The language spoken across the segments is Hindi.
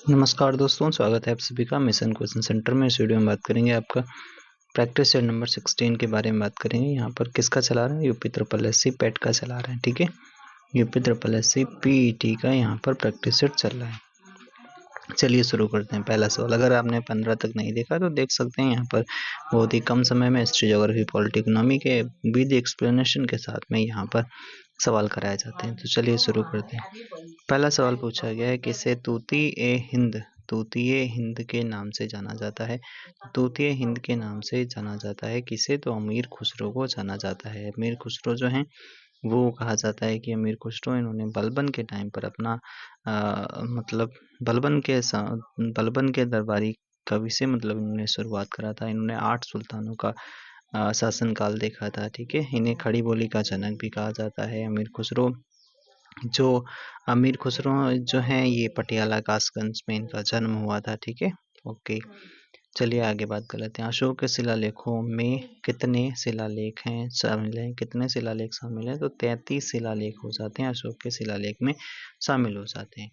नमस्कार दोस्तों, स्वागत है आप सभी का मिशन क्वेश्चन सेंटर में। इस वीडियो में बात करेंगे आपका प्रैक्टिस सेट नंबर 16 के बारे में बात करेंगे। यहाँ पर किसका चला रहा है? UP triple S C PET का चला रहा है। ठीक है, UP triple S C PET का यहाँ पर प्रैक्टिस सेट चल रहा है। चलिए शुरू करते हैं। पहला सवाल, अगर आपने 15 तक नहीं देखा तो देख सकते हैं। यहाँ पर बहुत ही कम समय में हिस्ट्री, ज्योग्राफी, पॉलिटी, इकोनॉमी के विद एक्सप्लेनेशन के साथ में यहाँ पर सवाल कराए जाते हैं। तो चलिए शुरू करते हैं। पहला सवाल पूछा गया है, किसे तूतीय हिंद के नाम से जाना जाता है? तूतीय हिंद के नाम से जाना जाता है किसे? तो अमीर खुसरो को जाना जाता है। अमीर खुसरो जो हैं वो कहा जाता है कि अमीर खुसरो इन्होंने बलबन के टाइम पर अपना मतलब बलबन के दरबारी कवि से मतलब इन्होंने शुरुआत करा था। इन्होंने 8 सुल्तानों का शासनकाल देखा था। ठीक है, इन्हें खड़ी बोली का जनक भी कहा जाता है। अमीर खुसरो जो हैं ये पटियाला कासगंज में इनका जन्म हुआ था। ठीक है, ओके। चलिए आगे बात कर लेते हैं। अशोक के शिलालेखों में कितने शिलालेख हैं शामिल हैं? कितने शिलालेख शामिल हैं? तो 33 शिलालेख हो जाते हैं, अशोक के शिलालेख में शामिल हो जाते हैं।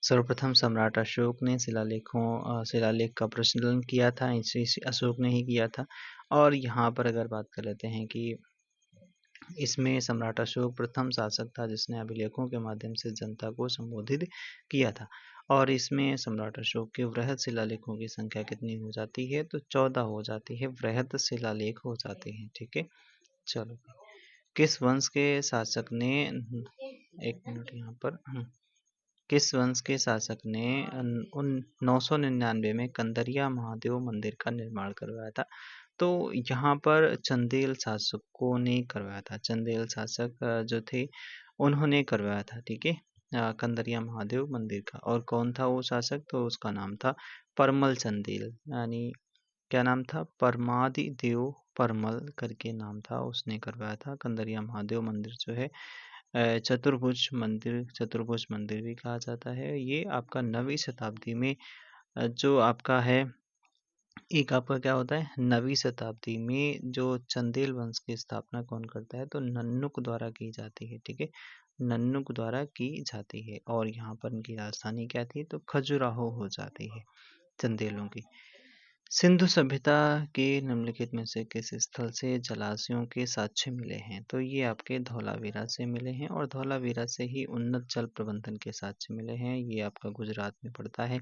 सर्वप्रथम सम्राट अशोक ने शिलालेख का प्रचलन किया था, इसी अशोक ने ही किया था। और यहाँ पर अगर बात कर लेते हैं कि इसमें सम्राट अशोक प्रथम शासक था जिसने अभिलेखों के माध्यम से जनता को संबोधित किया था। और इसमें सम्राट अशोक के वृहद शिलालेखों की संख्या कितनी हो जाती है? तो 14 हो जाती है, वृहद शिलालेख हो जाते हैं। ठीक है, चलो। किस वंश के शासक ने एक मिनट यहाँ पर किस वंश के शासक ने उन 999 में कंदरिया महादेव मंदिर का निर्माण करवाया था? तो यहाँ पर चंदेल शासकों ने करवाया था। चंदेल शासक जो थे उन्होंने करवाया था। ठीक है, कंदरिया महादेव मंदिर का। और कौन था वो शासक? तो उसका नाम था परमल चंदेल, यानी क्या नाम था? परमादि देव परमल करके नाम था, उसने करवाया था। कंदरिया महादेव मंदिर जो है चतुर्भुज मंदिर भी कहा जाता है। ये आपका 9वीं शताब्दी में जो आपका है, एक आपका क्या होता है, 9वीं शताब्दी में जो चंदेल वंश की स्थापना कौन करता है? तो नन्नुक द्वारा की जाती है। ठीक है, नन्नुक द्वारा की जाती है। और यहाँ पर इनकी राजधानी क्या थी? तो खजुराहो हो जाती है चंदेलों की। सिंधु सभ्यता के निम्नलिखित में से किस स्थल से जलाशयों के साक्ष्य मिले हैं? तो ये आपके धौलावीरा से मिले हैं। और धौलावीरा से ही उन्नत जल प्रबंधन के साक्ष्य मिले हैं। ये आपका गुजरात में पड़ता है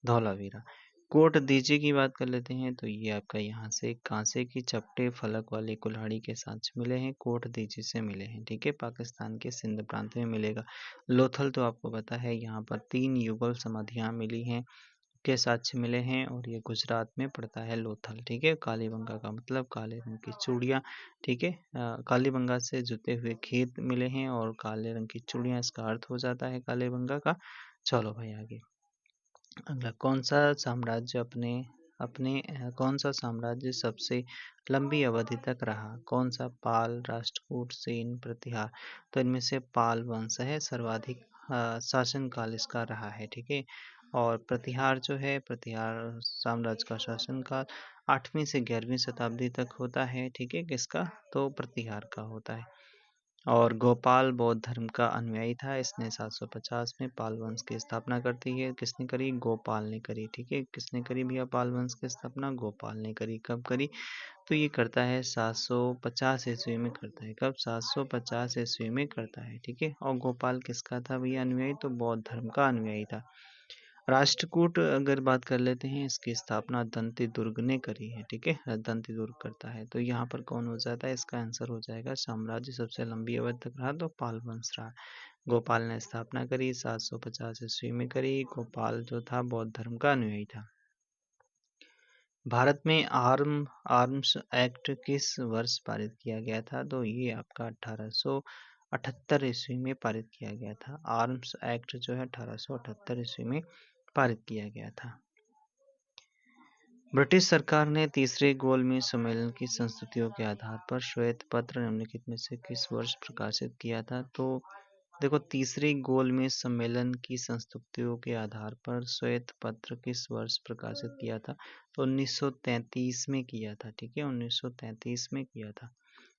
धौलावीरा। कोट दीजे की बात कर लेते हैं तो ये आपका यहाँ से कांसे की चपटे फलक वाली कुल्हाड़ी के साक्ष्य मिले हैं, कोट दीजे से मिले हैं। ठीक है, पाकिस्तान के सिंध प्रांत में मिलेगा। लोथल तो आपको पता है, यहाँ पर 3 युगल समाधियाँ मिली हैं के साक्ष्य मिले हैं। और ये गुजरात में पड़ता है लोथल। ठीक है, कालीबंगा का मतलब काले रंग की चूड़ियाँ। ठीक है, कालीबंगा से जुते हुए खेत मिले हैं और काले रंग की चूड़ियाँ, इसका अर्थ हो जाता है कालीबंगा का। चलो भाई आगे। अगला, कौन सा साम्राज्य सबसे लंबी अवधि तक रहा? कौन सा? पाल, राष्ट्रकूट, सेन, प्रतिहार। तो इनमें से पाल वंश है, सर्वाधिक शासनकाल इसका रहा है। ठीक है, और प्रतिहार जो है, प्रतिहार साम्राज्य का शासनकाल 8वीं से 11वीं शताब्दी तक होता है। ठीक है, किसका? तो प्रतिहार का होता है। और गोपाल बौद्ध धर्म का अनुयायी था। इसने 750 में पाल वंश की स्थापना करती है। किसने करी? गोपाल ने करी। ठीक है, किसने करी भैया पाल वंश की स्थापना? गोपाल ने करी। कब करी? तो ये करता है 750 ईस्वी में करता है। कब? 750 ईस्वी में करता है। ठीक है, और गोपाल किसका था भैया अनुयायी? तो बौद्ध धर्म का अनुयायी था। राष्ट्रकूट अगर बात कर लेते हैं, इसकी स्थापना दंती दुर्ग ने करी है। ठीक है, दंती दुर्ग करता है। तो यहाँ पर कौन हो जाता है? इसका आंसर हो जाएगा साम्राज्य सबसे लंबी अवधि तक रहा तो पाल वंश रहा। गोपाल ने स्थापना करी, 750 ईस्वी में करी। गोपाल जो था बौद्ध धर्म का अनुयायी था। भारत में आर्म्स एक्ट किस वर्ष पारित किया गया था? तो ये आपका 1878 ईस्वी में पारित किया गया था। आर्म्स एक्ट जो है 1878 ईस्वी में पारित किया गया था। ब्रिटिश सरकार ने तीसरे गोलमेज सम्मेलन की संस्तुतियों के आधार पर श्वेत पत्र निम्नलिखित में से किस वर्ष प्रकाशित किया था? तो देखो, तीसरे गोलमेज सम्मेलन की संस्तुतियों के आधार पर श्वेत पत्र किस वर्ष प्रकाशित किया था? तो 1933 में किया था। ठीक है, 1933 में किया था।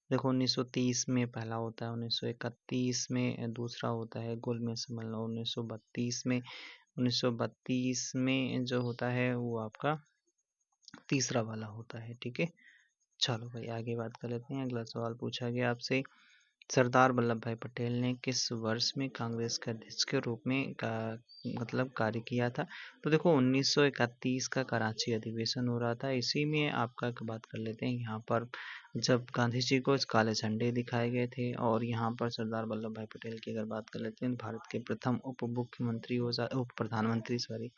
देखो 1930 में पहला होता है, 1931 में दूसरा होता है, गोल में समझ लो 1932 में, 1932 में जो होता है वो आपका तीसरा वाला होता है। ठीक है, चलो भाई आगे बात कर लेते हैं। अगला सवाल पूछा गया आपसे, सरदार वल्लभ भाई पटेल ने किस वर्ष में कांग्रेस के अध्यक्ष के रूप में मतलब कार्य किया था? तो देखो 1931 का कराची अधिवेशन हो रहा था, इसी में आपका बात कर लेते हैं। यहाँ पर जब गांधी जी को काले झंडे दिखाए गए थे, और यहाँ पर सरदार वल्लभ भाई पटेल की अगर बात कर लेते हैं, भारत के प्रथम उप प्रधानमंत्री सॉरी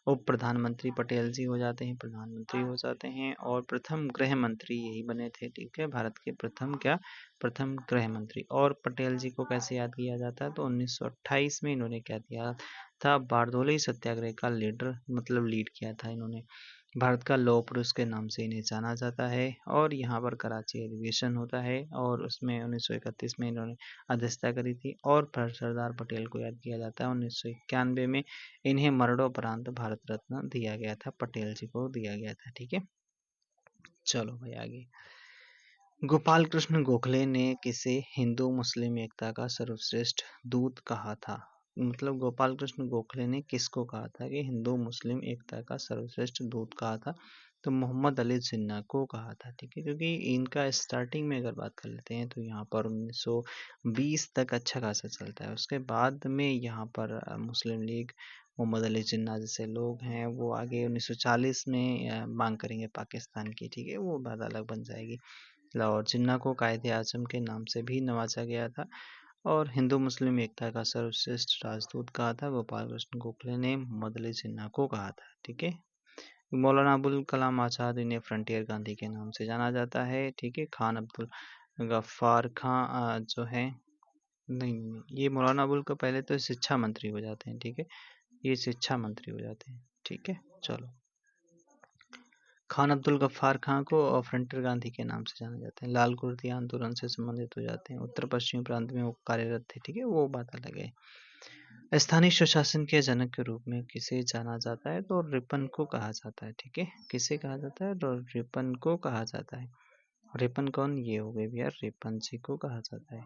उप प्रधानमंत्री पटेल जी हो जाते हैं, प्रधानमंत्री हो जाते हैं, और प्रथम गृह मंत्री यही बने थे। ठीक है, भारत के प्रथम गृह मंत्री। और पटेल जी को कैसे याद किया जाता है? तो 1928 में इन्होंने क्या किया था, बारदोली सत्याग्रह का लीड किया था इन्होंने। भारत का लौह पुरुष के नाम से इन्हें जाना जाता है, और यहाँ पर कराची अधिवेशन होता है, और उसमें 1931 में इन्होंने अध्यक्षता करी थी। और सरदार पटेल को याद किया जाता है 1991 में, इन्हें मरणोपरांत भारत रत्न दिया गया था, पटेल जी को दिया गया था। ठीक है, चलो भाई आगे। गोपाल कृष्ण गोखले ने किसे हिंदू मुस्लिम एकता का सर्वश्रेष्ठ दूत कहा था? मतलब गोपाल कृष्ण गोखले ने किसको कहा था कि हिंदू मुस्लिम एकता का सर्वश्रेष्ठ दूत कहा था? तो मोहम्मद अली जिन्ना को कहा था। ठीक है, क्योंकि इनका स्टार्टिंग में अगर बात कर लेते हैं तो यहाँ पर 1920 तक अच्छा खासा चलता है, उसके बाद में यहाँ पर मुस्लिम लीग, मोहम्मद अली जिन्ना जैसे लोग हैं, वो आगे 1940 में मांग करेंगे पाकिस्तान की। ठीक है, वो बात अलग बन जाएगी। लाहौर जिन्ना को कायदे आजम के नाम से भी नवाजा गया था, और हिंदू मुस्लिम एकता का सर्वश्रेष्ठ राजदूत कहा था गोपाल कृष्ण गोखले ने मोहम्मद अली जिन्ना को कहा था। ठीक है, मौलाना अबुल कलाम आजाद इन्हें फ्रंटियर गांधी के नाम से जाना जाता है। ठीक है, खान अब्दुल गफ्फार खां जो है, नहीं, ये मौलाना अबुल का पहले तो शिक्षा मंत्री हो जाते हैं। ठीक है, ये शिक्षा मंत्री हो जाते हैं। ठीक है, चलो। खान अब्दुल गफ्फार खां को फ्रंटियर गांधी के नाम से जाना जाता है। लाल कुर्ती आंदोलन से संबंधित हो जाते हैं, उत्तर पश्चिमी प्रांत में वो कार्यरत थे। ठीक है, वो बात अलग है। स्थानीय स्वशासन के जनक के रूप में किसे जाना जाता है? तो रिपन को कहा जाता है। ठीक है, किसे कहा जाता है? तो रिपन को कहा जाता है। रिपन कौन? ये हो गए भैया, रिपन जी को कहा जाता है।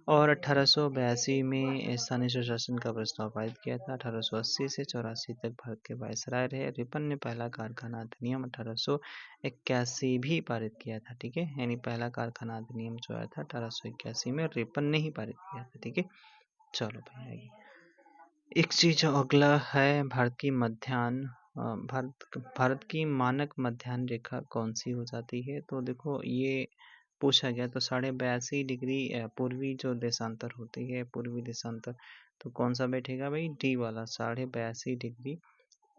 और 1882 में स्थानीय स्वशासन का प्रस्ताव पारित किया था। 1880 से 84 तक भारत के वायसराय रहे। रिपन ने पहला कारखाना अधिनियम 1881 भी पारित किया था। ठीक है, यानी पहला कारखाना अधिनियम जो आया था 1881 में, रिपन ने ही पारित किया था। ठीक है, चलो भाई आगे। एक चीज अगला है, भारत की मानक मध्याह्न रेखा कौन सी हो जाती है? तो देखो ये पूछा गया, तो 82.5 डिग्री पूर्वी जो देशांतर होती है, पूर्वी देशांतर, तो कौन सा बैठेगा भाई? डी वाला, 82.5 डिग्री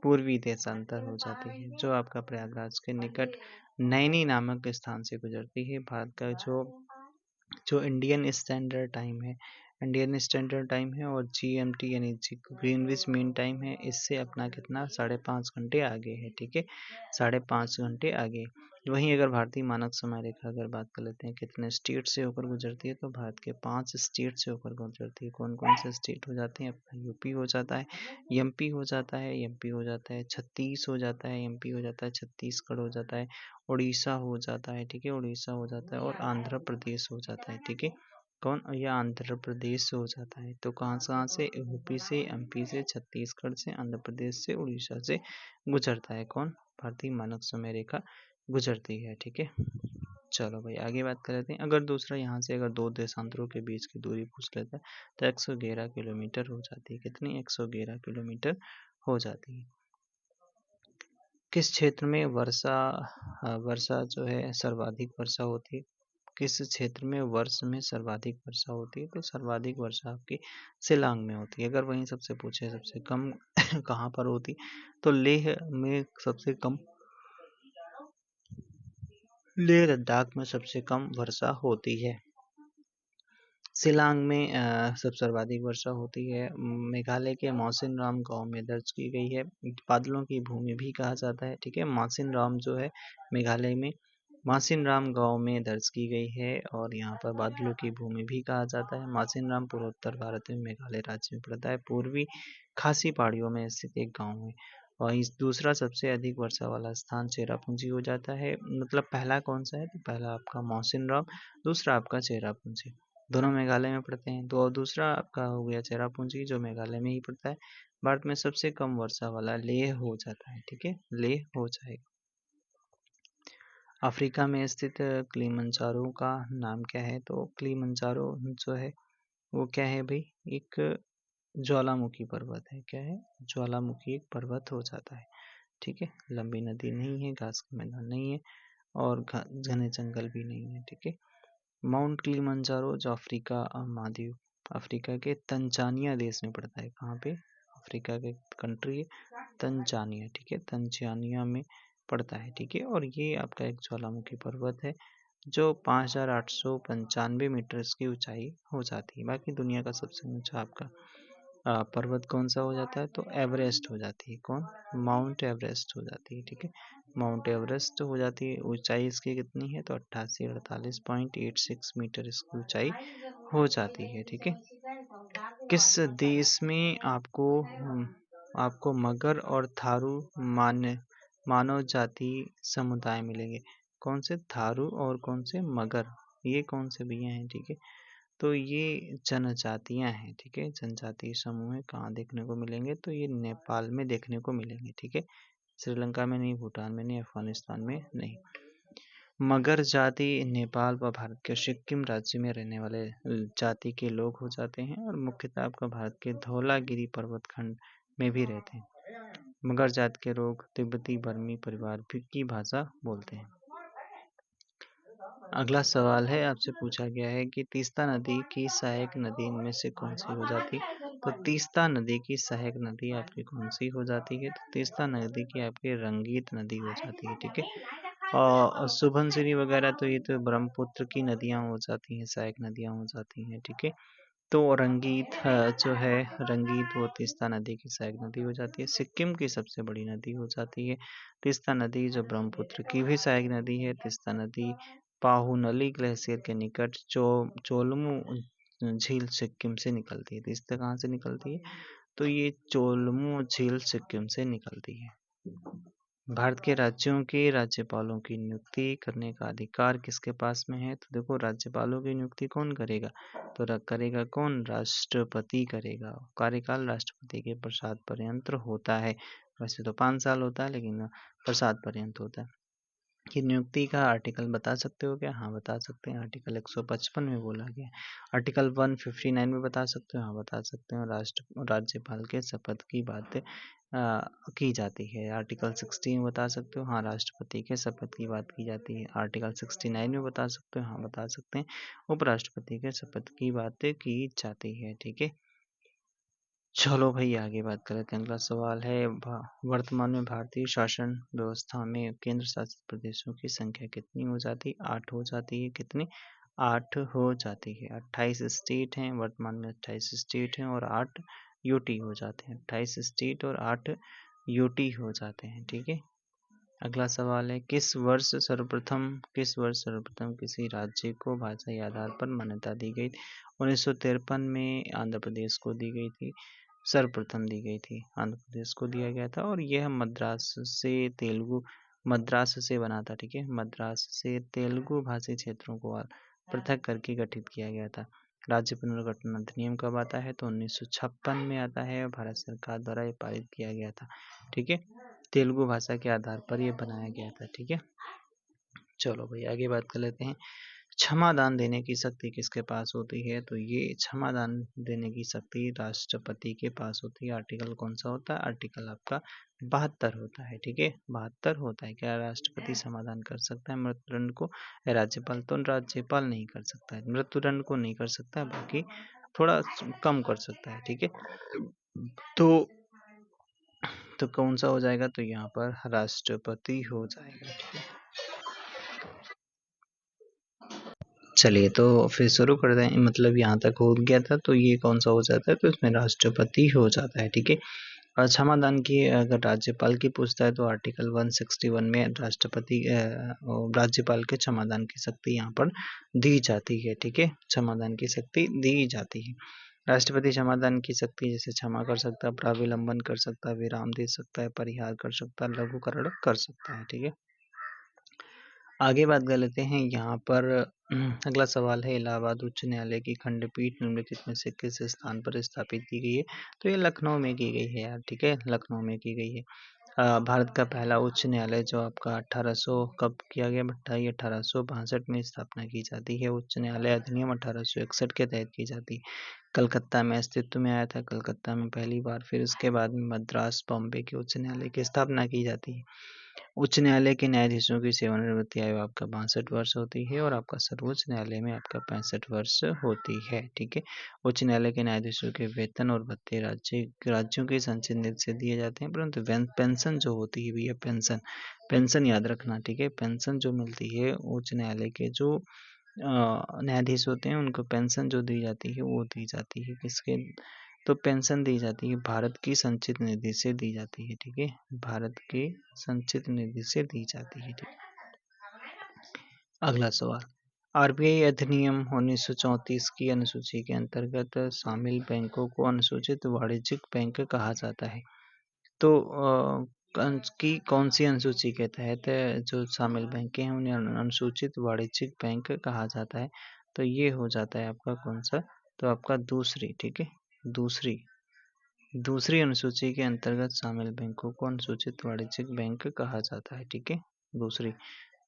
पूर्वी देशांतर हो जाती है, जो आपका प्रयागराज के निकट नैनी नामक स्थान से गुजरती है। भारत का जो जो इंडियन स्टैंडर्ड टाइम है, और जीएमटी यानी ग्रीनविच मीन टाइम है, इससे अपना कितना 5.5 घंटे आगे है। ठीक है, 5.5 घंटे आगे। वहीं अगर भारतीय मानक समय रेखा अगर बात कर लेते हैं कितने स्टेट से होकर गुजरती है, तो भारत के 5 स्टेट से होकर गुजरती है। कौन कौन से स्टेट हो जाते हैं? अपना यूपी हो जाता है, एमपी हो जाता है, छत्तीस हो जाता है, एमपी हो जाता है, छत्तीसगढ़ हो जाता है, उड़ीसा हो जाता है। ठीक है, उड़ीसा हो जाता है, और आंध्र प्रदेश हो जाता है। ठीक है, कौन? या आंध्र प्रदेश हो जाता है। तो कहाँ से? यूपी से, एमपी से, छत्तीसगढ़ से, आंध्र प्रदेश से, उड़ीसा से गुजरता है। कौन? भारतीय मानक समय रेखा गुजरती है। ठीक है, चलो भाई आगे बात कर लेते हैं। अगर दूसरा यहाँ से अगर दो देशांतरों के बीच की दूरी पूछ लेता है, तो 111 किलोमीटर हो जाती है। कितनी? 111 किलोमीटर हो जाती है। किस क्षेत्र में वर्षा जो है सर्वाधिक वर्षा होती है? किस क्षेत्र में वर्ष में सर्वाधिक वर्षा होती है? तो सर्वाधिक वर्षा आपकी शिलांग में होती है। अगर वहीं सबसे पूछे सबसे कम कहाँ पर होती, तो लेह में सबसे कम, लेह लद्दाख में सबसे कम वर्षा होती है। शिलांग में सब सर्वाधिक वर्षा होती है। मेघालय के मौसिन राम गांव में दर्ज की गई है। बादलों की भूमि भी कहा जाता है। ठीक है, मौसिन राम जो है मेघालय में मासिन राम गांव में दर्ज की गई है, और यहाँ पर बादलों की भूमि भी कहा जाता है। मासिन राम पूर्वोत्तर भारत में मेघालय राज्य में पड़ता है, पूर्वी खासी पहाड़ियों में स्थित एक गांव है। और इस दूसरा सबसे अधिक वर्षा वाला स्थान चेरापूंजी हो जाता है। मतलब पहला कौन सा है, तो पहला आपका मौसिनराम, दूसरा आपका चेरापूंजी, दोनों मेघालय में पड़ते हैं। तो दूसरा आपका हो गया चेरापूंजी जो मेघालय में ही पड़ता है। भारत में सबसे कम वर्षा वाला लेह हो जाता है, ठीक है, लेह हो जाएगा। अफ्रीका में स्थित किलिमंजारो का नाम क्या है, तो किलिमंजारो जो है वो क्या है भाई, एक ज्वालामुखी पर्वत है। क्या है, ज्वालामुखी एक पर्वत हो जाता है, ठीक है। लंबी नदी नहीं है, घास का मैदान नहीं है, और घने जंगल भी नहीं है, ठीक है। माउंट किलिमंजारो जो अफ्रीका महाद्वीप, अफ्रीका के तंजानिया देश में पड़ता है। कहाँ पे, अफ्रीका के कंट्री है तंजानिया, ठीक है, तंजानिया में पड़ता है, ठीक है। और ये आपका एक ज्वालामुखी पर्वत है जो 5895 मीटर की ऊंचाई हो जाती है। बाकी दुनिया का सबसे ऊंचा आपका पर्वत कौन सा हो जाता है, तो एवरेस्ट हो जाती है। कौन, माउंट एवरेस्ट हो जाती है, ठीक है। माउंट एवरेस्ट हो जाती है। ऊंचाई इसकी कितनी है, तो 8848.86 मीटर इसकी ऊंचाई हो जाती है, ठीक है। किस देश में आपको मगर और थारू मानव जाति समुदाय मिलेंगे। कौन से, थारू और कौन से मगर, ये कौन से भैया हैं, ठीक है। तो ये जनजातियां हैं, ठीक है, जनजातीय समूह है। कहाँ देखने को मिलेंगे, तो ये नेपाल में देखने को मिलेंगे, ठीक है। श्रीलंका में नहीं, भूटान में नहीं, अफगानिस्तान में नहीं। मगर जाति नेपाल व भारत के सिक्किम राज्य में रहने वाले जाति के लोग हो जाते हैं, और मुख्यतः आपका भारत के धौलागिरी पर्वत खंड में भी रहते हैं। मगर जाति के लोग तिब्बती बर्मी परिवार की भाषा बोलते हैं। अगला सवाल है, आपसे पूछा गया है कि तीस्ता नदी की सहायक नदी इनमें से कौन सी हो जाती है, तो तीस्ता नदी की सहायक नदी आपकी कौन सी हो जाती है, तो तीस्ता नदी की आपकी रंगीत नदी हो जाती है, ठीक है। और सुबनसिरी वगैरह तो ये तो ब्रह्मपुत्र की नदियां हो जाती हैं, सहायक नदियां हो जाती हैं, ठीक है। तो रंगीत जो है, रंगीत वो तीस्ता नदी की सहायक नदी हो जाती है। सिक्किम की सबसे बड़ी नदी हो जाती है तीस्ता नदी, जो ब्रह्मपुत्र की भी सहायक नदी है। तीस्ता नदी पाहुनली ग्लेशियर के निकट चोलमू झील सिक्किम से निकलती है। तीस्ता कहाँ से निकलती है, तो ये चोलमू झील सिक्किम से निकलती है। भारत के राज्यों के राज्यपालों की नियुक्ति करने का अधिकार किसके पास में है, तो देखो राज्यपालों की नियुक्ति कौन करेगा, तो करेगा कौन, राष्ट्रपति करेगा। कार्यकाल राष्ट्रपति के प्रसाद पर्यंत होता है। वैसे तो 5 साल होता है, लेकिन प्रसाद पर्यंत होता है। कि नियुक्ति का आर्टिकल बता सकते हो क्या, हाँ बता सकते हैं। आर्टिकल 155 में बोला गया। आर्टिकल 159 में बता सकते हो, हाँ बता सकते हो। राज्यपाल के शपथ की बात की जाती है। आर्टिकल 16 में बता सकते हो, हाँ राष्ट्रपति के शपथ की बात की जाती है। आर्टिकल 69 में बता सकते हो, हाँ बता सकते हैं, उपराष्ट्रपति के शपथ की बातें की जाती है, ठीक है। चलो भाई आगे बात करते हैं। अगला सवाल है, वर्तमान में भारतीय शासन व्यवस्था में केंद्र शासित प्रदेशों की संख्या कितनी हो जाती है, 8 हो जाती है। कितनी, 8 हो जाती है। 28 स्टेट हैं वर्तमान में, 28 स्टेट हैं और 8 यूटी हो जाते हैं। 28 स्टेट और 8 यूटी हो जाते हैं, ठीक है। अगला सवाल है, किस वर्ष सर्वप्रथम किसी राज्य को भाषाई आधार पर मान्यता दी गई। 1953 में आंध्र प्रदेश को दी गई थी, सर्वप्रथम दी गई थी, आंध्र प्रदेश को दिया गया था। और यह मद्रास से बना था, ठीक है। मद्रास से तेलुगु भाषी क्षेत्रों को पृथक करके गठित किया गया था। राज्य पुनर्गठन अधिनियम कब आता है, तो 1956 में आता है, भारत सरकार द्वारा ये पारित किया गया था, ठीक है। तेलुगु भाषा के आधार पर ये बनाया गया था, ठीक है। चलो भाई आगे बात कर लेते हैं। क्षमा दान देने की शक्ति किसके पास होती है, तो ये क्षमा दान देने की शक्ति राष्ट्रपति के पास होती है। आर्टिकल कौन सा होता है, आर्टिकल आपका 72 होता है, ठीक है। 72 होता है। क्या राष्ट्रपति समाधान कर सकता है मृत्युदंड को, राज्यपाल तो राज्यपाल नहीं कर सकता है, मृत्युदंड को नहीं कर सकता है, बाकी थोड़ा कम कर सकता है, ठीक है। तो कौन सा हो जाएगा, तो यहाँ पर राष्ट्रपति हो जाएगा, ठीक है। चलिए तो फिर शुरू कर दें, मतलब यहाँ तक हो गया था, तो ये कौन सा हो जाता है, तो इसमें राष्ट्रपति हो जाता है, ठीक है। और क्षमादान की अगर राज्यपाल की पूछता है, तो आर्टिकल 161 में राज्यपाल के क्षमादान की शक्ति यहाँ पर दी जाती है, ठीक है। क्षमादान की शक्ति दी जाती है। राष्ट्रपति क्षमादान की शक्ति जैसे क्षमा कर सकता है, प्राविलंबन कर सकता है, विराम दे सकता है, परिहार कर सकता है, लघुकरण कर सकता है। ठीक है, आगे बात कर लेते हैं यहाँ पर। अगला सवाल है, इलाहाबाद उच्च न्यायालय की खंडपीठ निम्नलिखित में से किस स्थान पर स्थापित की गई है? तो ये लखनऊ में की गई है यार। ठीक है, लखनऊ में की गई है। भारत का पहला उच्च न्यायालय जो आपका 1800 कब किया गया बेटा? ये 1862 में स्थापना की जाती है। उच्च न्यायालय अधिनियम 1861 के तहत की जाती है। कलकत्ता में अस्तित्व में आया था, कलकत्ता में पहली बार। फिर उसके बाद में मद्रास, बॉम्बे के उच्च न्यायालय की स्थापना की जाती है। उच्च न्यायालय के न्यायाधीशों की सेवानिवृत्ति आयु आपका 62 वर्ष होती है और आपका सर्वोच्च न्यायालय में आपका 65 वर्ष होती है। ठीक है, उच्च न्यायालय के न्यायाधीशों के वेतन और भत्ते राज्यों के संचित निधि से दिए जाते हैं, परंतु पेंशन जो होती है भैया, पेंशन याद रखना। ठीक है, पेंशन जो मिलती है उच्च न्यायालय के जो न्यायाधीश होते हैं उनको पेंशन जो दी जाती है वो दी जाती है किसके? तो पेंशन दी जाती है भारत की संचित निधि से दी जाती है। ठीक है, भारत की संचित निधि से दी जाती है। ठीक, अगला सवाल, आरबीआई अधिनियम 1934 की अनुसूची के अंतर्गत शामिल बैंकों को अनुसूचित वाणिज्यिक बैंक कहा जाता है। तो कौन सी अनुसूची के तहत जो शामिल बैंक हैं उन्हें अनुसूचित वाणिज्यिक बैंक कहा जाता है? तो ये हो जाता है आपका कौन सा? तो आपका दूसरी। ठीक है, दूसरी अनुसूची के अंतर्गत शामिल बैंकों को अनुसूचित वाणिज्यिक बैंक कहा जाता है। ठीक है, दूसरी।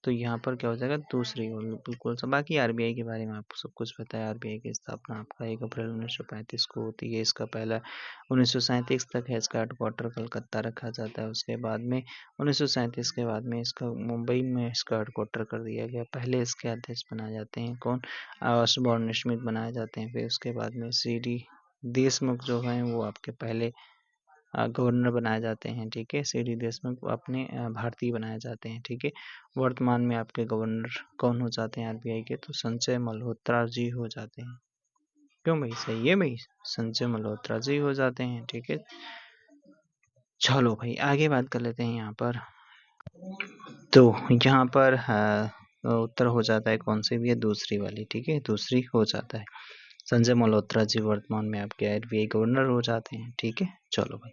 तो यहाँ पर क्या हो जाएगा? दूसरी। और बिल्कुल सब। बाकी आरबीआई के बारे में आपको सब कुछ पता है। आरबीआई की स्थापना आपका 1 अप्रैल 1935 को होती है। इसका पहला 1937 तक है इसका हेडक्वार्टर कलकत्ता रखा जाता है। उसके बाद में 1937 के बाद में इसका मुंबई में इसका हेडक्वार्टर कर दिया गया। पहले इसके अध्यक्ष बनाए जाते हैं कौन? सुभाष स्मिथ बनाए जाते हैं। फिर उसके बाद में सीडी देशमुख जो हैं वो आपके पहले गवर्नर बनाए जाते हैं। ठीक है, सीडी देशमुख अपने भारतीय बनाए जाते हैं। ठीक है, वर्तमान में आपके गवर्नर कौन हो जाते हैं आरबीआई के? तो संजय मल्होत्रा जी हो जाते हैं। क्यों भाई? सही है भाई, संजय मल्होत्रा जी हो जाते हैं। ठीक है, चलो भाई आगे बात कर लेते हैं यहाँ पर। तो यहाँ पर उत्तर हो जाता है कौन सी भी है? दूसरी वाली। ठीक है, दूसरी हो जाता है। संजय मल्होत्रा जी वर्तमान में आपके आरबीआई गवर्नर हो जाते हैं। ठीक है, चलो भाई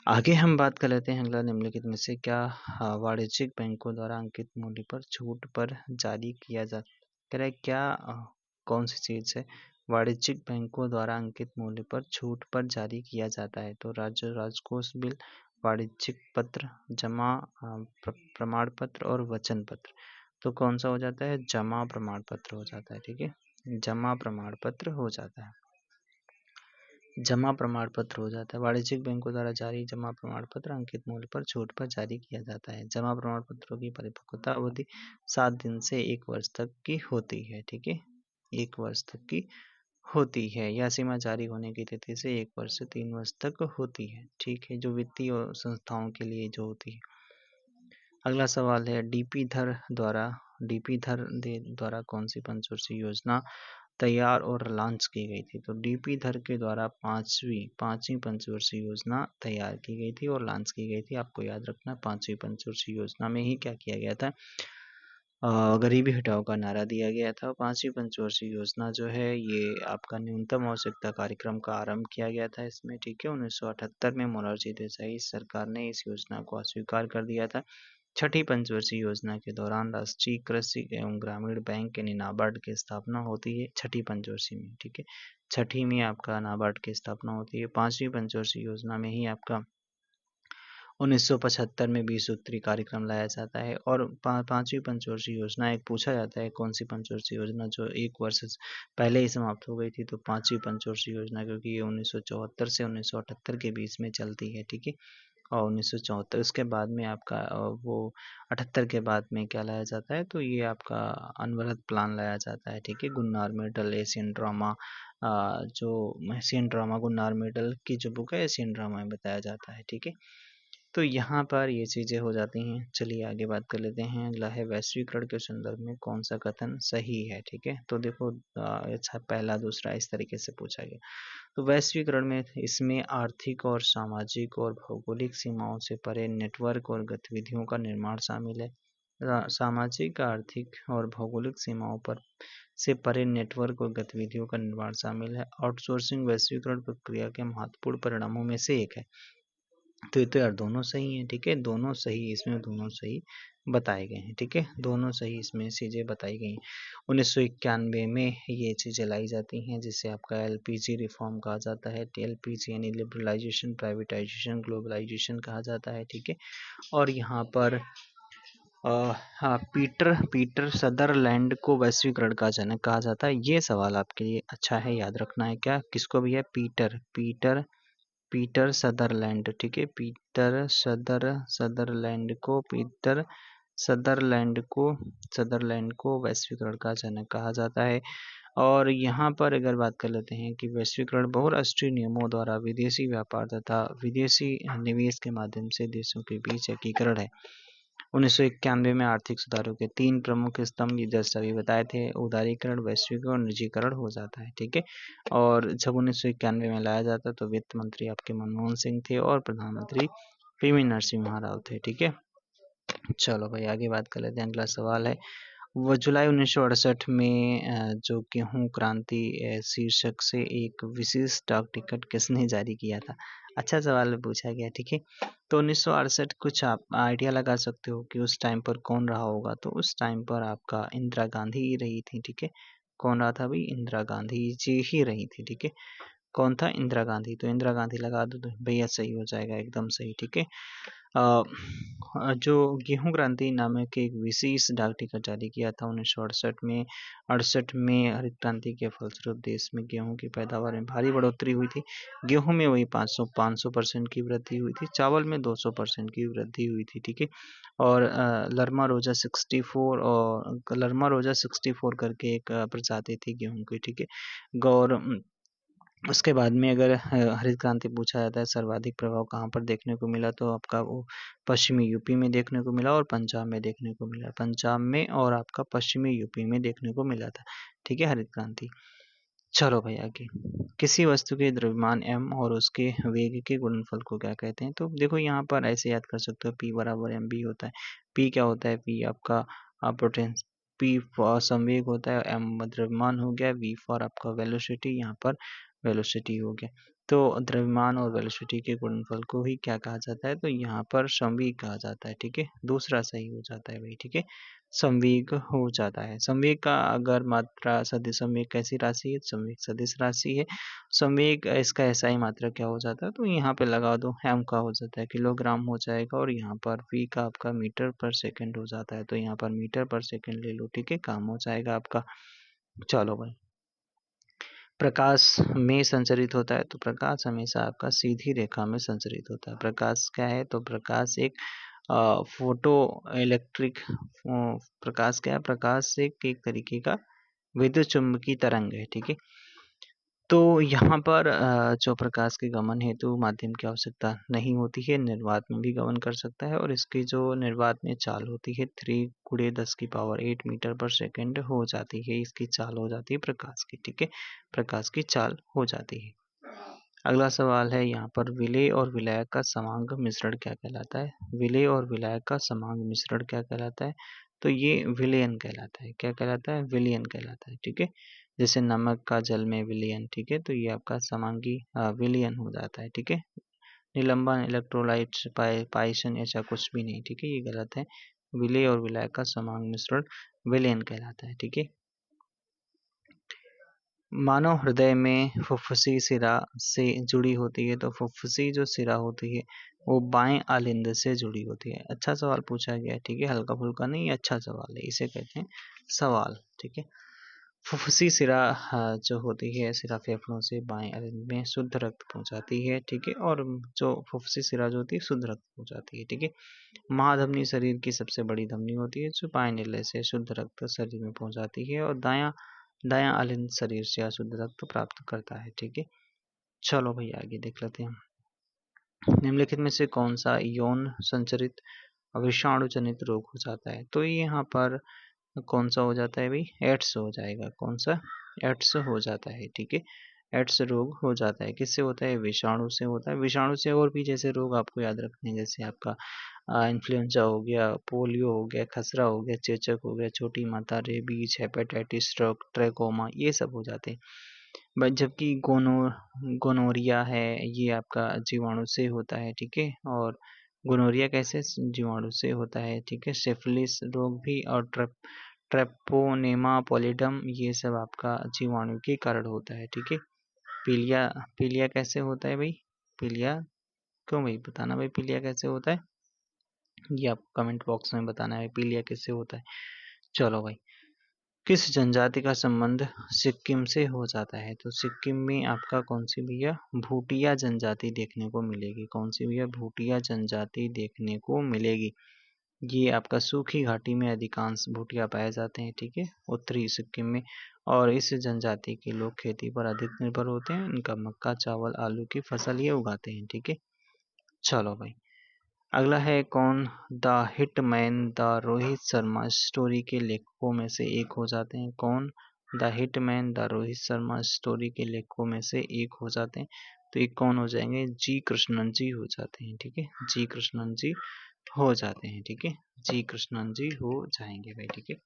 आगे हम बात कर लेते हैं। अगला, निम्नलिखित में से क्या वाणिज्यिक बैंकों द्वारा अंकित मूल्य पर छूट पर जारी किया जा कह रहा है? क्या कौन सी चीज है वाणिज्यिक बैंकों द्वारा अंकित मूल्य पर छूट पर जारी किया जाता है? तो राज्य राजकोष बिल, वाणिज्यिक पत्र, जमा प्रमाण पत्र और वचन पत्र। तो कौन सा हो जाता है? जमा प्रमाण पत्र हो जाता है। ठीक है, जमा प्रमाण पत्र हो जाता है। जमा प्रमाण पत्र हो जाता है। वाणिज्यिक बैंकों द्वारा जारी जमा प्रमाण पत्र अंकित मूल्य पर छूट पर जारी किया जाता है। जमा प्रमाण पत्रों की परिपक्वता अवधि 7 दिन से 1 वर्ष तक की होती है। ठीक है, 1 वर्ष तक की होती है। यह सीमा जारी होने की तिथि से 1 वर्ष से 3 वर्ष तक होती है। ठीक है, जो वित्तीय संस्थाओं के लिए जो होती है। अगला सवाल है, डीपी धर द्वारा कौन सी पंचवर्षीय योजना तैयार और लॉन्च की गई थी? तो डीपी धर के द्वारा पांचवी पंचवर्षीय योजना तैयार की गई थी और लॉन्च की गई थी। आपको याद रखना, पांचवी पंचवर्षीय योजना में ही क्या किया गया था? गरीबी हटाओ का नारा दिया गया था। पांचवी पंचवर्षीय योजना जो है ये आपका न्यूनतम आवश्यकता कार्यक्रम का आरंभ किया गया था इसमें। ठीक है, 1978 में मोरारजी देसाई सरकार ने इस योजना को अस्वीकार कर दिया था। छठी पंचवर्षीय योजना के दौरान राष्ट्रीय कृषि एवं ग्रामीण बैंक यानी नाबार्ड की स्थापना होती है छठी पंचवर्षीय में। ठीक है, छठी में आपका नाबार्ड की स्थापना होती है। पांचवी पंचवर्षीय योजना में ही आपका 1975 में 20 सूत्री कार्यक्रम लाया जाता है। और पांचवी पंचवर्षीय योजना एक पूछा जाता है कौन सी पंचवर्षीय योजना जो 1 वर्ष पहले ही समाप्त हो गई थी? तो पांचवी पंचवर्षीय योजना, क्योंकि ये 1974 से 1978 के बीच में चलती है। ठीक है, और 1974 उसके बाद में आपका वो 78 के बाद में क्या लाया जाता है? तो ये आपका अनवरत प्लान लाया जाता है। ठीक है, गुन्नार मेडल, एशियन ड्रामा, जो एशियन ड्रामा गुन्नार मेडल की जो बुक है एशियन ड्रामा में बताया जाता है। ठीक है, तो यहाँ पर ये चीजें हो जाती हैं। चलिए आगे बात कर लेते हैं। अगला है, वैश्वीकरण के संदर्भ में कौन सा कथन सही है? ठीक है, तो देखो अच्छा, पहला दूसरा इस तरीके से पूछा गया। तो वैश्वीकरण में इसमें आर्थिक और सामाजिक और भौगोलिक सीमाओं से परे नेटवर्क और गतिविधियों का निर्माण शामिल है। सामाजिक, आर्थिक और भौगोलिक सीमाओं पर से परे नेटवर्क और गतिविधियों का निर्माण शामिल है। आउटसोर्सिंग वैश्वीकरण प्रक्रिया के महत्वपूर्ण परिणामों में से एक है। तो ये तो यार दोनों सही हैं, ठीक है, दोनों सही, इसमें दोनों सही बताए गए हैं, ठीक है, दोनों सही इसमें चीज़ें बताई गई हैं। 1991 में ये चीज़ें लाई जाती हैं, जिसे आपका एलपीजी रिफॉर्म कहा जाता है। एलपीजी यानी लिबरलाइजेशन, प्राइवेटाइजेशन, ग्लोबलाइजेशन कहा जाता है, ठीक है। और यहाँ पर हाँ, पीटर सदरलैंड को वैश्वीकरण का जनक कहा जाता है। ये सवाल आपके लिए अच्छा है, याद रखना है। क्या, किसको भी है? पीटर पीटर पीटर सदरलैंड, ठीक है, पीटर सदरलैंड को वैश्वीकरण का जनक कहा जाता है। और यहाँ पर अगर बात कर लेते हैं कि वैश्वीकरण बहुराष्ट्रीय नियमों द्वारा विदेशी व्यापार तथा विदेशी निवेश के माध्यम से देशों के बीच एकीकरण है। 1991 में आर्थिक सुधारों के 3 प्रमुख स्तंभ जैसे अभी बताए थे, उदारीकरण, वैश्वीकरण और निजीकरण हो जाता है, ठीक है। और जब 1991 में लाया जाता तो वित्त मंत्री आपके मनमोहन सिंह थे और प्रधानमंत्री पीवी नरसिम्हा राव थे, ठीक है। चलो भाई आगे बात कर लेते हैं। अगला सवाल है, वो जुलाई 1968 में जो गेहूं क्रांति शीर्षक से एक विशेष डाक टिकट किसने जारी किया था? अच्छा सवाल पूछा गया, ठीक है। तो 1968 कुछ आप आइडिया लगा सकते हो कि उस टाइम पर कौन रहा होगा? तो उस टाइम पर आपका इंदिरा गांधी ही रही थी, ठीक है। कौन रहा था भाई? इंदिरा गांधी जी ही रही थी, ठीक है। कौन था? इंदिरा गांधी। तो इंदिरा गांधी लगा दो तो भैया सही हो जाएगा, एकदम सही, ठीक है। जो गेहूं क्रांति नामक एक विशेष डाक टिकट जारी किया था 1968 में। 68 में हरित क्रांति के फलस्वरूप देश में गेहूं की पैदावार में भारी बढ़ोतरी हुई थी। गेहूं में वही 500% की वृद्धि हुई थी, चावल में 200% की वृद्धि हुई थी, ठीक है। और लरमा रोजा 64 करके एक प्रजाति थी गेहूं की, ठीक है। गौर उसके बाद में अगर हरित क्रांति पूछा जाता है, सर्वाधिक प्रभाव कहाँ पर देखने को मिला? तो आपका वो पश्चिमी यूपी में देखने को मिला और पंजाब में देखने को मिला। पंजाब में और आपका पश्चिमी यूपी में देखने को मिला था, ठीक है, हरित क्रांति। चलो भाई आगे, किसी वस्तु के द्रव्यमान m और उसके वेग के गुणनफल को क्या कहते हैं? तो देखो यहाँ पर ऐसे याद कर सकते हो, P बराबर mv होता है। P क्या होता है? P आपका पोटेंस, P संवेग होता है, m द्रव्यमान हो गया, V फॉर आपका वेलोसिटी, यहाँ पर वेलोसिटी हो गया। तो द्रव्यमान और वेलोसिटी के गुणनफल को ही क्या कहा जाता है? तो यहाँ पर संवेग कहा जाता है, ठीक है। दूसरा सही हो जाता है भाई, ठीक है, संवेग हो जाता है। संवेग का अगर मात्रा सदिश, संवेग कैसी राशि है? संवेग सदिश राशि है। संवेग इसका SI मात्रा क्या हो जाता है? तो यहाँ पे लगा दो, m का हो जाता है किलोग्राम हो जाएगा, और यहाँ पर v का आपका मीटर पर सेकंड हो जाता है, तो यहाँ पर मीटर पर सेकंड ले लो, ठीक है, काम हो जाएगा आपका। चलो भाई, प्रकाश में संचरित होता है, तो प्रकाश हमेशा आपका सीधी रेखा में संचरित होता है। प्रकाश क्या है? तो प्रकाश एक फोटो इलेक्ट्रिक प्रकाश क्या है? प्रकाश एक तरीके का विद्युत चुम्बकीय तरंग है, ठीक है। तो यहाँ पर जो प्रकाश के गमन हेतु माध्यम की आवश्यकता नहीं होती है, निर्वात में भी गमन कर सकता है, और इसकी जो निर्वात में चाल होती है 3×10⁸ मीटर पर सेकंड हो जाती है। इसकी चाल हो जाती है प्रकाश की, ठीक है, प्रकाश की चाल हो जाती है। अगला सवाल है यहाँ पर, विलेय और विलायक का समांग मिश्रण क्या कहलाता है? विलेय और विलायक का समांग मिश्रण क्या कहलाता है? तो ये विलयन कहलाता है। क्या कहलाता है? विलयन कहलाता है, ठीक है। जैसे नमक का जल में विलयन, ठीक है, तो ये आपका समांगी विलयन हो जाता है, ठीक है। निलंबन, इलेक्ट्रोलाइट पाइशन ऐसा कुछ भी नहीं, ठीक है, ये गलत है। विलेय और विलायक का समांग मिश्रण विलयन कहलाता है, ठीक है। मानव हृदय में फुफ्फुसी सिरा से जुड़ी होती है, तो फुफ्फुसी जो सिरा होती है वो बाएं आलिंद से जुड़ी होती है। अच्छा सवाल पूछा गया है, ठीक है, हल्का फुल्का नहीं, अच्छा सवाल है, इसे कहते हैं सवाल, ठीक है। फुफ्फुसी सिरा जो होती है, सिरा फेफड़ों से बाएं आलिंद में शुद्ध रक्त पहुंचाती है, ठीक है, और जो फुफ्फुसी सिरा जो होती है शुद्ध रक्त पहुंचाती है, ठीक है। महाधमनी शरीर की सबसे बड़ी धमनी होती है, जो बाएं नीले से शुद्ध रक्त शरीर में पहुंचाती है, और दायां दायां आलिंद शरीर से अशुद्ध रक्त प्राप्त करता है, ठीक है। चलो भाई आगे देख लेते हैं। निम्नलिखित में से कौन सा यौन संचरित विषाणु जनित रोग हो जाता है? तो यहाँ पर कौन सा हो जाता है भाई? एड्स हो जाएगा। कौन सा? एड्स हो जाता है, ठीक है। एड्स रोग हो जाता है, किससे होता है? विषाणु से होता है। विषाणु से और भी जैसे रोग आपको याद रखने हैं, जैसे आपका इन्फ्लुएंजा हो गया, पोलियो हो गया, खसरा हो गया, चेचक हो गया, छोटी माता, रेबीज, हेपेटाइटिस, स्ट्रोक, ट्रैकोमा, ये सब हो जाते हैं। बट जबकि गोनोरिया है, ये आपका जीवाणु से होता है, ठीक है। और गोनोरिया कैसे जीवाणु से होता है, ठीक है। सिफिलिस रोग भी, और ट्रेपोनेमा पॉलिडम, ये सब आपका जीवाणु के कारण होता है, ठीक है। पीलिया, पीलिया कैसे होता है भाई? पीलिया क्यों भाई, बताना भाई पीलिया कैसे होता है, ये आप कमेंट बॉक्स में बताना है पीलिया कैसे होता है। चलो भाई, किस जनजाति का संबंध सिक्किम से हो जाता है? तो सिक्किम में आपका कौन सी भैया, भूटिया जनजाति देखने को मिलेगी। कौन सी भैया, भूटिया जनजाति देखने को मिलेगी। ये आपका सूखी घाटी में अधिकांश भूटिया पाए जाते हैं, ठीक है, उत्तरी सिक्किम में। और इस जनजाति के लोग खेती पर अधिक निर्भर होते हैं। इनका मक्का, चावल, आलू की फसल ये उगाते हैं, ठीक है। चलो भाई, अगला है कौन the hitman the Rohit Sharma story के लेखकों में से एक हो जाते हैं। कौन the hitman the Rohit Sharma story के लेखकों में से एक हो जाते हैं? तो ये कौन हो जाएंगे? जी कृष्णन जी हो जाते हैं, ठीक है। जी कृष्णन जी हो जाते हैं, ठीक है। जी कृष्णन जी हो जाएंगे भाई, ठीक है।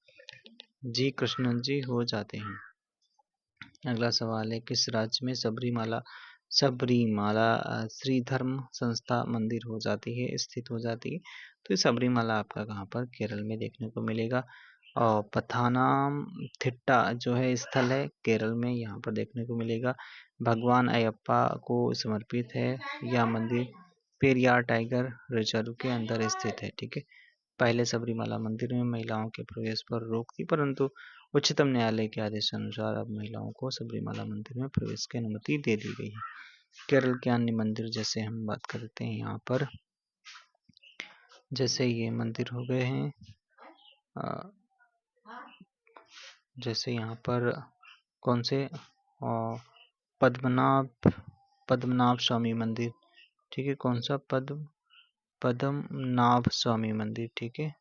जी कृष्णन जी हो जाते हैं। अगला सवाल है, किस राज्य में सबरीमाला सबरीमाला श्रीधर्म संस्था मंदिर हो जाती है, स्थित हो जाती है? तो ये सबरीमाला आपका कहाँ पर, केरल में देखने को मिलेगा। और पथानामथिट्टा जो है स्थल है केरल में, यहाँ पर देखने को मिलेगा। भगवान अयप्पा को समर्पित है यह मंदिर, पेरियार टाइगर रिजर्व के अंदर स्थित है, ठीक है। पहले सबरीमाला मंदिर में महिलाओं के प्रवेश पर रोक थी, परंतु उच्चतम न्यायालय के आदेशानुसार अब महिलाओं को सबरीमाला मंदिर में प्रवेश की अनुमति दे दी गई है। केरल के अन्य मंदिर जैसे हम बात करते हैं यहाँ पर, जैसे ये मंदिर हो गए हैं, जैसे यहाँ पर कौन से, पद्मनाभ पद्मनाभ स्वामी मंदिर, ठीक है। कौन सा, पद्मनाभ स्वामी मंदिर, ठीक है।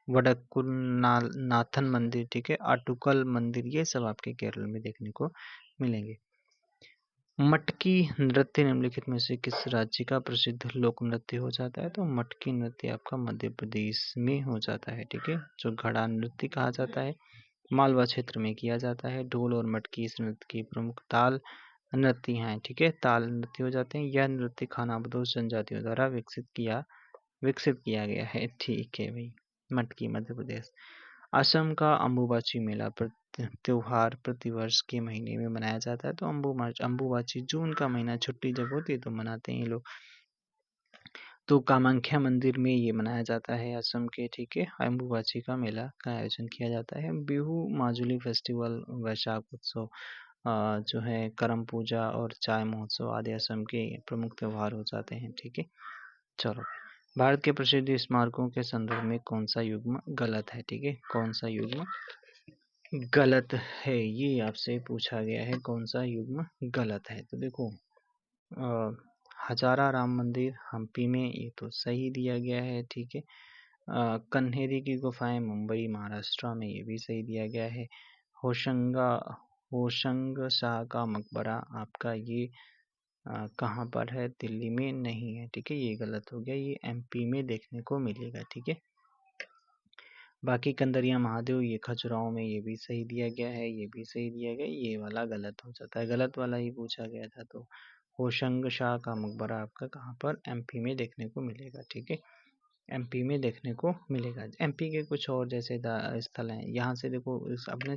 वडक्कुल नाथन मंदिर, ठीक है। आटुकल मंदिर, ये सब आपके केरल में देखने को मिलेंगे। मटकी नृत्य निम्नलिखित में से किस राज्य का प्रसिद्ध लोक नृत्य हो जाता है? तो मटकी नृत्य आपका मध्य प्रदेश में हो जाता है, ठीक है, जो घड़ा नृत्य कहा जाता है, मालवा क्षेत्र में किया जाता है। ढोल और मटकी इस नृत्य की प्रमुख ताल नृत्य हैं, ठीक है, ताल नृत्य हो जाते हैं। यह नृत्य खानाबदोश जनजातियों द्वारा विकसित किया गया है, ठीक है भाई। मटकी मध्य प्रदेश। असम का अम्बुबाची मेला त्योहार प्रतिवर्ष के महीने में मनाया जाता है। तो अम्बुबाची जून का महीना, छुट्टी जब होती है तो मनाते हैं ये लोग। तो कामाख्या मंदिर में ये मनाया जाता है असम के, ठीक है। अम्बुबाची का मेला का आयोजन किया जाता है। बिहू माजुली फेस्टिवल, वैशाख उत्सव जो है, करम पूजा और चाय महोत्सव आदि असम के प्रमुख त्योहार हो जाते हैं, ठीक है। चलो, भारत के प्रसिद्ध स्मारकों के संदर्भ में कौन सा युग्म गलत है, ठीक है। कौन सा युग्म गलत है, ये आपसे पूछा गया है, कौन सा युग्म गलत है। तो देखो, हजारा राम मंदिर हम्पी में, ये तो सही दिया गया है, ठीक है। कन्हेरी की गुफाएं मुंबई महाराष्ट्र में, ये भी सही दिया गया है। होशंगा होशंग शाह का मकबरा आपका ये कहाँ पर है? दिल्ली में नहीं है, ठीक है, ये गलत हो गया, ये एमपी में देखने को मिलेगा, ठीक है। बाकी कंदरिया महादेव ये खजुराहो में, ये भी सही दिया गया है, ये भी सही दिया गया, ये वाला गलत हो जाता है, गलत वाला ही पूछा गया था। तो होशंग शाह का मकबरा आपका कहाँ पर? एमपी में देखने को मिलेगा, ठीक है, एमपी में देखने को मिलेगा। एमपी के कुछ और जैसे स्थल हैं, यहाँ से देखो अपने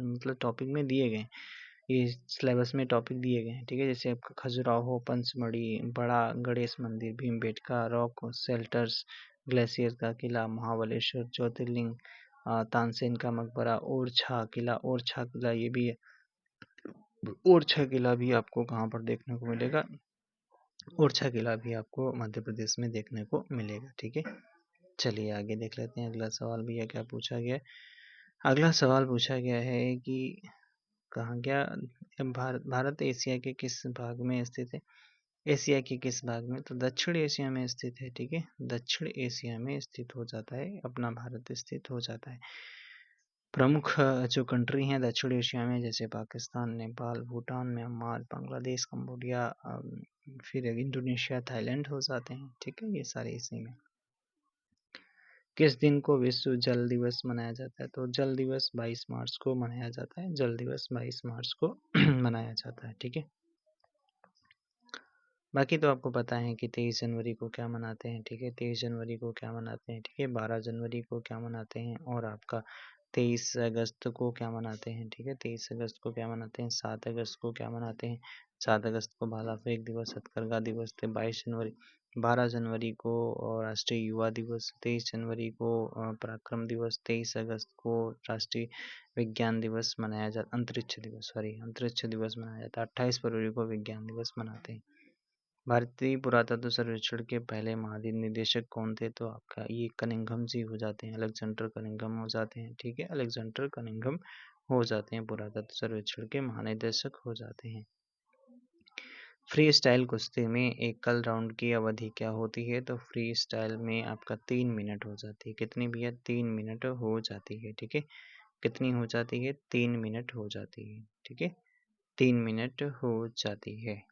मतलब टॉपिक में दिए गए, ये सिलेबस में टॉपिक दिए गए हैं, ठीक है। जैसे आपका खजुराहो, पंचमढ़ी, बड़ा गणेश मंदिर, भीमबेटका रॉक शेल्टर्स, ग्लेशियर का किला, महाबलेश्वर ज्योतिर्लिंग, तानसेन का मकबरा, ओरछा किला ये भी है। ओरछा किला भी आपको कहाँ पर देखने को मिलेगा? ओरछा किला भी आपको मध्य प्रदेश में देखने को मिलेगा, ठीक है। चलिए आगे देख लेते हैं अगला सवाल भैया क्या पूछा गया है। अगला सवाल पूछा गया है कि कहाँ गया, भारत एशिया के किस भाग में स्थित है? एशिया के किस भाग में? तो दक्षिण एशिया में स्थित है, ठीक है, दक्षिण एशिया में स्थित हो जाता है अपना भारत, स्थित हो जाता है। प्रमुख जो कंट्री हैं दक्षिण एशिया में, जैसे पाकिस्तान, नेपाल, भूटान, म्यांमार, बांग्लादेश, कंबोडिया, फिर इंडोनेशिया, थाईलैंड हो जाते हैं, ठीक है, ये सारे इसी में। किस दिन को विश्व जल दिवस मनाया जाता है? तो जल दिवस 22 मार्च को मनाया जाता है। जल दिवस 22 मार्च को मनाया जाता है। ठीक है, बाकी तो आपको पता है कि 23 जनवरी को क्या मनाते हैं। ठीक है, 23 जनवरी को क्या मनाते हैं। ठीक है, 12 जनवरी को क्या मनाते हैं, और आपका 23 अगस्त को क्या मनाते हैं। ठीक है, 23 अगस्त को क्या मनाते हैं, 7 अगस्त को क्या मनाते हैं। 7 अगस्त को भाला फेंक दिवस, हथकरघा दिवस थे। 22 जनवरी 12 जनवरी को और राष्ट्रीय युवा दिवस, 23 जनवरी को पराक्रम दिवस, 23 अगस्त को राष्ट्रीय विज्ञान दिवस मनाया जाता, अंतरिक्ष दिवस, सॉरी अंतरिक्ष दिवस मनाया जाता है। 28 फरवरी को विज्ञान दिवस मनाते हैं। भारतीय पुरातत्व सर्वेक्षण के पहले महानिदेशक कौन थे? तो आपका ये कनिंघम जी हो जाते हैं, अलेक्जेंडर कनिंघम हो जाते हैं। ठीक है, अलेक्जेंडर कनिंघम हो जाते हैं, पुरातत्व सर्वेक्षण के महानिदेशक हो जाते हैं। फ्री स्टाइल कुश्ती में एकल राउंड की अवधि क्या होती है? तो फ्री स्टाइल में आपका 3 मिनट हो जाती है। कितनी भैया? 3 मिनट हो जाती है। ठीक है, कितनी हो जाती है? 3 मिनट हो जाती है। ठीक है, 3 मिनट हो जाती है।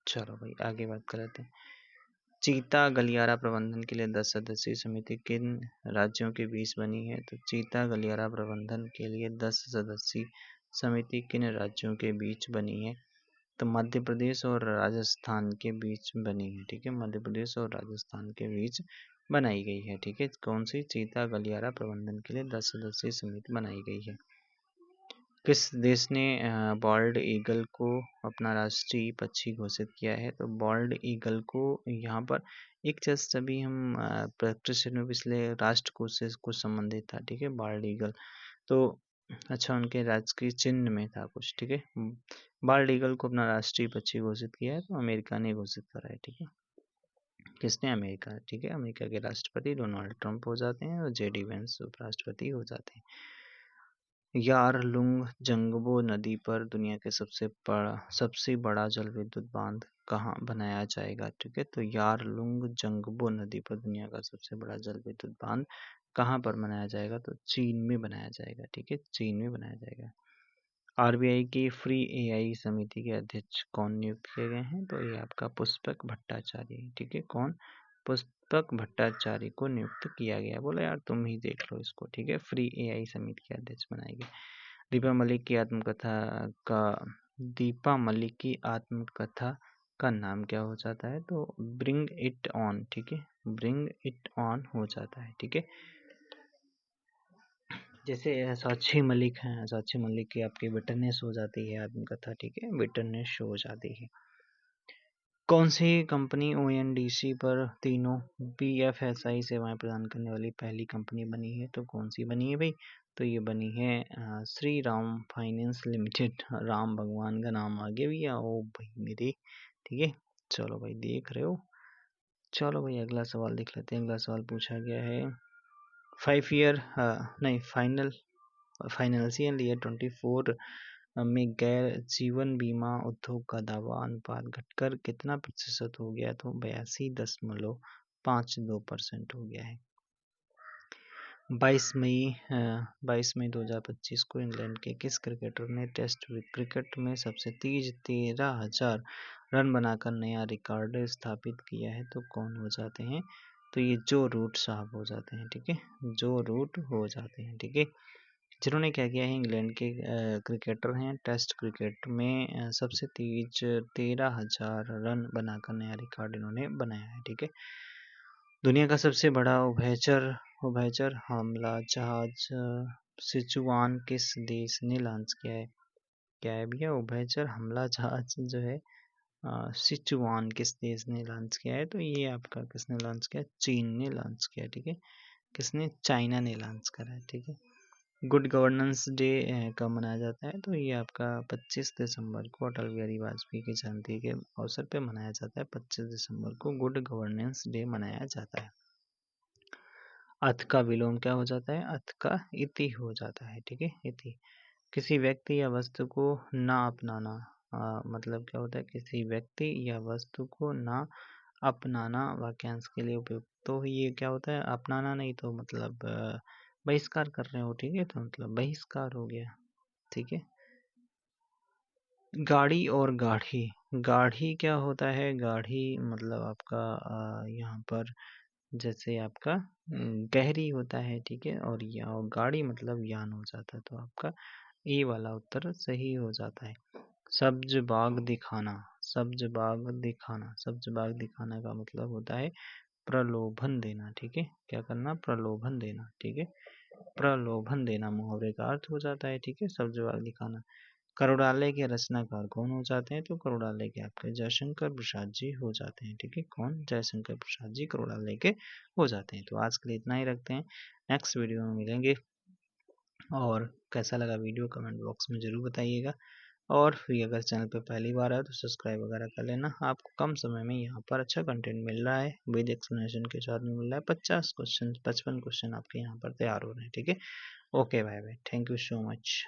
चलो भाई आगे बात कर लेते हैं। चीता गलियारा प्रबंधन के लिए 10 सदस्यीय समिति किन राज्यों के बीच बनी है? तो चीता गलियारा प्रबंधन के लिए 10 सदस्यीय समिति किन राज्यों के बीच बनी है? तो मध्य प्रदेश और राजस्थान के बीच बनी है। ठीक है, मध्य प्रदेश और राजस्थान के बीच बनाई गई है। ठीक है, कौन सी? चीता गलियारा प्रबंधन के लिए 10 सदस्यीय समिति बनाई गई है। किस देश ने बॉल्ड ईगल को अपना राष्ट्रीय पक्षी घोषित किया है? तो बॉल्ड ईगल को यहाँ पर एक जस्ट अभी हम प्रैक्टिस में पिछले राष्ट्रकूट से कुछ संबंधित था। ठीक है, बॉल्ड ईगल तो अच्छा उनके राजकीय चिन्ह में था कुछ। ठीक है, बॉल्ड ईगल को अपना राष्ट्रीय पक्षी घोषित किया है तो अमेरिका ने घोषित करा है। ठीक है, किसने? अमेरिका। ठीक है, अमेरिका के राष्ट्रपति डोनाल्ड ट्रंप हो जाते हैं और जेडी वेंस उपराष्ट्रपति हो जाते हैं। यारलुंग जंगबो नदी पर दुनिया के सबसे बड़ा जल विद्युत बांध कहाँ बनाया जाएगा? ठीक है, तो यारलुंग जंगबो नदी पर दुनिया का सबसे बड़ा जल विद्युत बांध कहाँ पर बनाया जाएगा? तो चीन में बनाया जाएगा। ठीक है, चीन में बनाया जाएगा। आरबीआई की फ्री एआई समिति के अध्यक्ष कौन नियुक्त किए गए हैं? तो ये आपका पुष्पक भट्टाचार्य है। ठीक है, कौन? पुष्पक भट्टाचार्य को नियुक्त किया गया। बोला यार तुम ही देख लो इसको। ठीक है, फ्री एआई समिति के अध्यक्ष बनाए गए। दीपा मलिक की आत्मकथा का नाम क्या हो जाता है? तो ब्रिंग इट ऑन। ठीक है, ब्रिंग इट ऑन हो जाता है। ठीक है, जैसे साक्षी मलिक हैं, साक्षी मलिक की आपकी बिटरनेस हो जाती है आत्मकथा। ठीक है, बिटरनेस हो जाती है। कौन सी कंपनी ओएनडीसी पर तीनों बीएफएसआई सेवाएं प्रदान करने वाली पहली कंपनी बनी है? तो कौन सी बनी है भाई? तो ये बनी है श्री राम फाइनेंस लिमिटेड। राम भगवान का नाम आ गया भैया, ओ भाई मेरे। ठीक है, चलो भाई देख रहे हो। चलो भाई अगला सवाल देख लेते हैं। अगला सवाल पूछा गया है 5 ईयर नहीं फाइनेंशियल ईयर 24 में गैर जीवन बीमा उद्योग का दावा अनुपात घटकर कितना प्रतिशत हो गया? तो 82.52% हो गया है। 22 मई 2025 को इंग्लैंड के किस क्रिकेटर ने टेस्ट क्रिकेट में सबसे तेज 13,000 रन बनाकर नया रिकॉर्ड स्थापित किया है? तो कौन हो जाते हैं? तो ये जो रूट साहब हो जाते हैं। ठीक है, जो रूट हो जाते हैं। ठीक है, जिन्होंने क्या किया है, इंग्लैंड के क्रिकेटर हैं, टेस्ट क्रिकेट में सबसे तेज 13,000 रन बनाकर नया रिकॉर्ड इन्होंने बनाया है। ठीक है, दुनिया का सबसे बड़ा उभयचर हमला जहाज सिचुआन किस देश ने लॉन्च किया है? क्या है भैया? उभयचर हमला जहाज जो है सिचुआन किस देश ने लॉन्च किया है? तो ये आपका किसने लॉन्च किया? चीन ने लॉन्च किया। ठीक है, किसने? चाइना ने लॉन्च करा है। ठीक है, गुड गवर्नेंस डे कब मनाया जाता है? तो ये आपका 25 दिसंबर को अटल बिहारी वाजपेयी की जयंती के अवसर पे मनाया जाता है। 25 दिसंबर को गुड गवर्नेंस डे मनाया जाता है। अथ का विलोम क्या हो जाता है? अथ का इति हो जाता है। ठीक है, इति। किसी व्यक्ति या वस्तु को ना अपनाना मतलब क्या होता है? किसी व्यक्ति या वस्तु को ना अपनाना वाक्यांश के लिए उपयुक्त। तो ये क्या होता है? अपनाना नहीं तो मतलब बहिष्कार कर रहे हो। ठीक है, तो मतलब बहिष्कार हो गया। ठीक है, गाढ़ी और गाढ़ी। गाढ़ी क्या होता है? गाढ़ी मतलब आपका यहाँ पर जैसे आपका गहरी होता है, ठीक है, और या गाड़ी मतलब यान हो जाता है, तो आपका ए वाला उत्तर सही हो जाता है। सब्ज बाग दिखाना, सब्ज बाग दिखाना, सब्ज बाग दिखाना का मतलब होता है प्रलोभन देना, ठीक है, क्या करना, प्रलोभन देना, ठीक है, प्रलोभन देना मुहावरे का अर्थ हो जाता है, ठीक है, सब्ज बाग दिखाना। करुणालय के रचनाकार कौन हो जाते हैं, तो करुणालय के आपके जयशंकर प्रसाद जी हो जाते हैं, ठीक है, कौन, जयशंकर प्रसाद जी करुणालय के हो जाते हैं। तो आज के लिए इतना ही रखते हैं, नेक्स्ट वीडियो में मिलेंगे। और कैसा लगा वीडियो कमेंट बॉक्स में ज़रूर बताइएगा, और फिर अगर चैनल पर पहली बार आए तो सब्सक्राइब वगैरह कर लेना। आपको कम समय में यहाँ पर अच्छा कंटेंट मिल रहा है, विद एक्सप्लेनेशन के साथ में मिल रहा है। 50 क्वेश्चन 55 क्वेश्चन आपके यहाँ पर तैयार हो रहे हैं, ठीक है। Okay, bye bye, thank you so much.